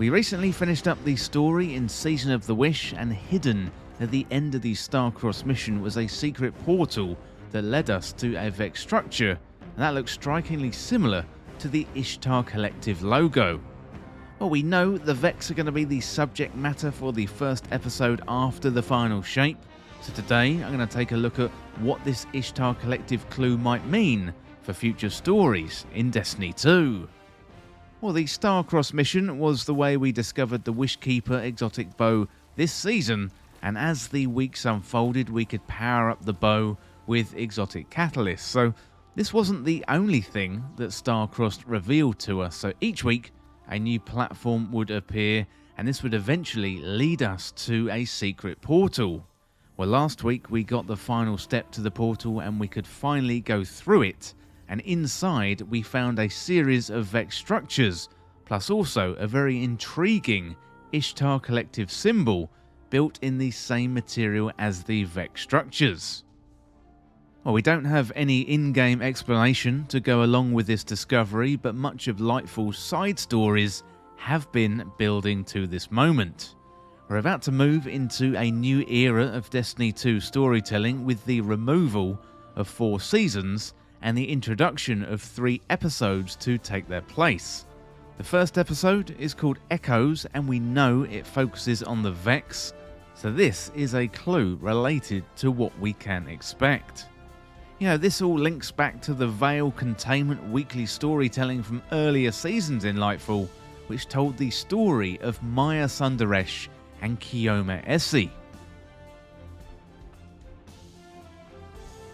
We recently finished up the story in Season of the Wish, and hidden at the end of the Starcrossed mission was a secret portal that led us to a Vex structure, and that looks strikingly similar to the Ishtar Collective logo. Well, we know the Vex are going to be the subject matter for the first episode after the final shape, so today I'm going to take a look at what this Ishtar Collective clue might mean for future stories in Destiny 2. Well, the Starcrossed mission was the way we discovered the Wishkeeper exotic bow this season, and as the weeks unfolded we could power up the bow with exotic catalysts. So this wasn't the only thing that Starcrossed revealed to us, so each week a new platform would appear, and this would eventually lead us to a secret portal. Well, last week we got the final step to the portal and we could finally go through it, and inside we found a series of Vex structures, plus also a very intriguing Ishtar Collective symbol built in the same material as the Vex structures. Well, we don't have any in-game explanation to go along with this discovery, but much of Lightfall's side stories have been building to this moment. We're about to move into a new era of Destiny 2 storytelling with the removal of 4 seasons and the introduction of 3 episodes to take their place. The first episode is called Echoes, and we know it focuses on the Vex, so this is a clue related to what we can expect. You know, this all links back to the Veil Containment weekly storytelling from earlier seasons in Lightfall, which told the story of Maya Sundaresh and Kioma Essie.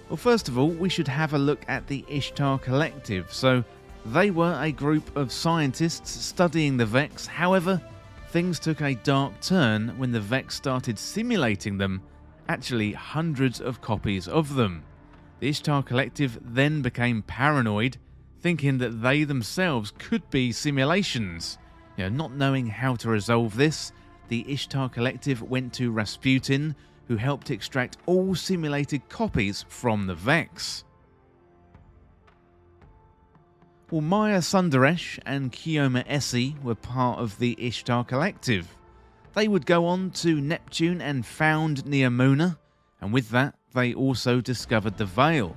Well, first of all, we should have a look at the Ishtar Collective. So, they were a group of scientists studying the Vex. However, things took a dark turn when the Vex started simulating them, actually hundreds of copies of them. The Ishtar Collective then became paranoid, thinking that they themselves could be simulations. Not knowing how to resolve this, the Ishtar Collective went to Rasputin, who helped extract all simulated copies from the Vex. Well, Maya Sundaresh and Kioma Essie were part of the Ishtar Collective. They would go on to Neptune and found Neomuna, and with that they also discovered the Veil.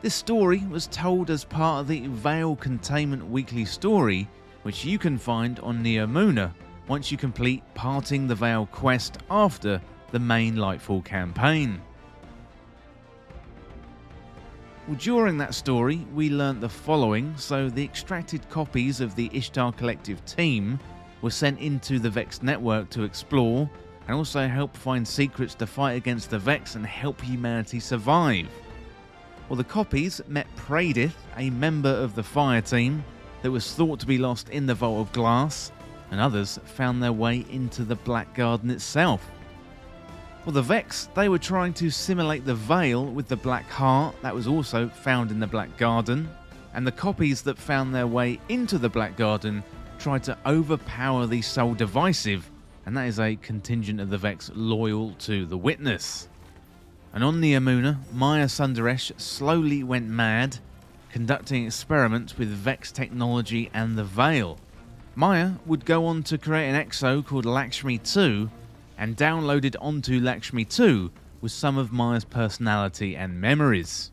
This story was told as part of the Veil Containment weekly story, which you can find on Neomuna once you complete Parting the Veil quest after the main Lightfall campaign. Well, during that story we learnt the following. So the extracted copies of the Ishtar Collective team were sent into the Vex network to explore and also help find secrets to fight against the Vex and help humanity survive. Well, the copies met Pradith, a member of the fire team that was thought to be lost in the Vault of Glass, and others found their way into the Black Garden itself. Well, the Vex, they were trying to simulate the Veil with the Black Heart that was also found in the Black Garden, and the copies that found their way into the Black Garden tried to overpower the Soul Divisive, and that is a contingent of the Vex loyal to the Witness. And on Neomuna, Maya Sundaresh slowly went mad, conducting experiments with Vex technology and the Veil. Maya would go on to create an exo called Lakshmi 2, and downloaded onto Lakshmi 2 was some of Maya's personality and memories.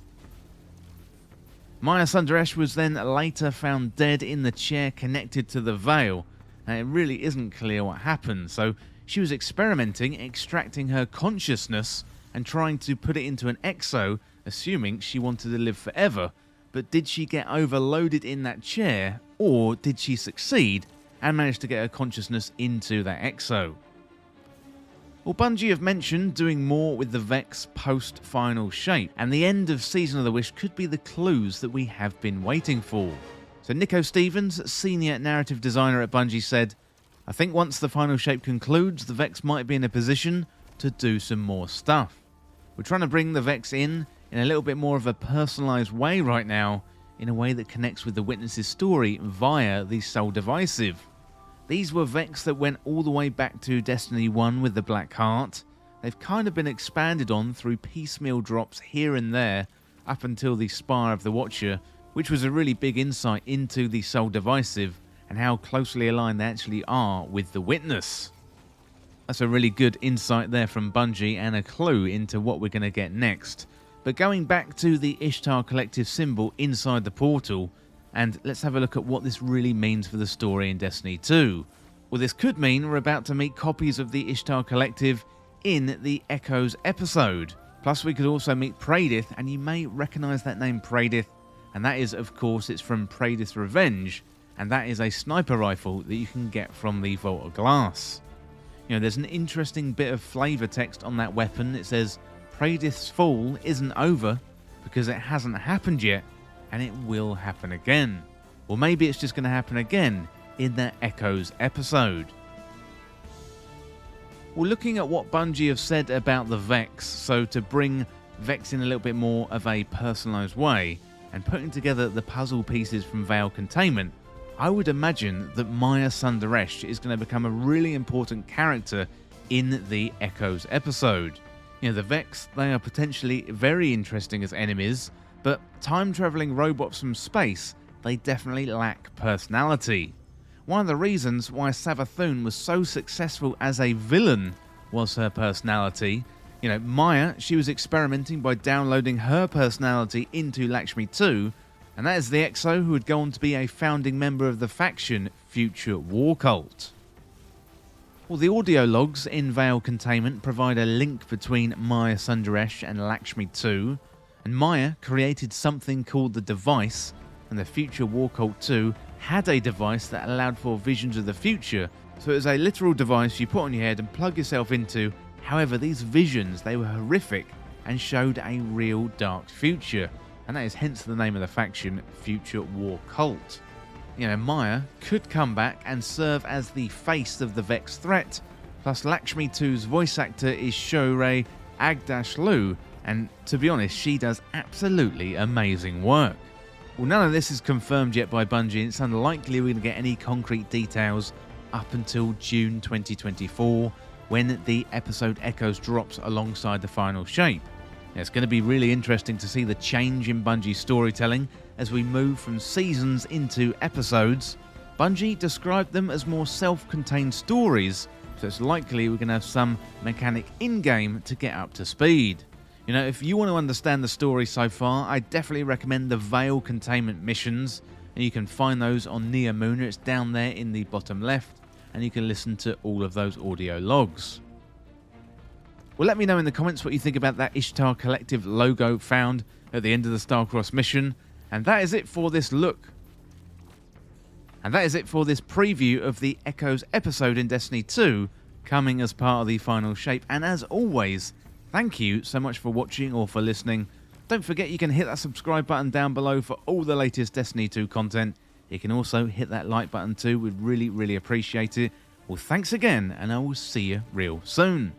Maya Sundaresh was then later found dead in the chair connected to the Veil, and it really isn't clear what happened, so she was experimenting, extracting her consciousness and trying to put it into an exo, assuming she wanted to live forever. But did she get overloaded in that chair, or did she succeed and manage to get her consciousness into that exo? Well, Bungie have mentioned doing more with the Vex post-final shape, and the end of Season of the Wish could be the clues that we have been waiting for. So Nico Stevens, senior narrative designer at Bungie, said, "I think once the final shape concludes, the Vex might be in a position to do some more stuff. We're trying to bring the Vex in a little bit more of a personalised way right now, in a way that connects with the Witness's story via the Soul Divisive. These were Vex that went all the way back to Destiny 1 with the Black Heart. They've kind of been expanded on through piecemeal drops here and there up until the Spire of the Watcher, which was a really big insight into the Soul Divisive and how closely aligned they actually are with the Witness. That's a really good insight there from Bungie and a clue into what we're going to get next. But going back to the Ishtar Collective symbol inside the portal, and let's have a look at what this really means for the story in Destiny 2. Well, this could mean we're about to meet copies of the Ishtar Collective in the Echoes episode. Plus, we could also meet Praedith, and you may recognise that name Praedith, and that is, of course, it's from Praedith's Revenge, and that is a sniper rifle that you can get from the Vault of Glass. You know, there's an interesting bit of flavour text on that weapon. It says, Praedith's fall isn't over because it hasn't happened yet, and it will happen again. Or maybe it's just going to happen again in that Echoes episode. Well, looking at what Bungie have said about the Vex, so to bring Vex in a little bit more of a personalised way, and putting together the puzzle pieces from Veil Containment, I would imagine that Maya Sundaresh is going to become a really important character in the Echoes episode. You know, the Vex, they are potentially very interesting as enemies, but time-travelling robots from space, they definitely lack personality. One of the reasons why Savathun was so successful as a villain was her personality. You know, Maya, she was experimenting by downloading her personality into Lakshmi 2, and that is the Exo who would go on to be a founding member of the faction Future War Cult. Well, the audio logs in Veil Containment provide a link between Maya Sundaresh and Lakshmi 2, and Maya created something called the Device, and the Future War Cult 2 had a device that allowed for visions of the future, so it was a literal device you put on your head and plug yourself into. However, these visions, they were horrific and showed a real dark future, and that is hence the name of the faction, Future War Cult. You know, Maya could come back and serve as the face of the Vex threat, plus Lakshmi 2's voice actor is Shorey Agdashlu, and to be honest, she does absolutely amazing work. Well, none of this is confirmed yet by Bungie, and it's unlikely we're going to get any concrete details up until June 2024, when the episode Echoes drops alongside the final shape. It's going to be really interesting to see the change in Bungie's storytelling as we move from seasons into episodes. Bungie described them as more self-contained stories, so it's likely we're going to have some mechanic in-game to get up to speed. You know, if you want to understand the story so far, I definitely recommend the Veil Containment missions, and you can find those on Neomuna. It's down there in the bottom left, and you can listen to all of those audio logs. Well, let me know in the comments what you think about that Ishtar Collective logo found at the end of the Starcrossed mission. And that is it for this look. And that is it for this preview of the Echoes episode in Destiny 2, coming as part of the final shape. And as always, thank you so much for watching or for listening. Don't forget you can hit that subscribe button down below for all the latest Destiny 2 content. You can also hit that like button too. We'd really, really appreciate it. Well, thanks again, and I will see you real soon.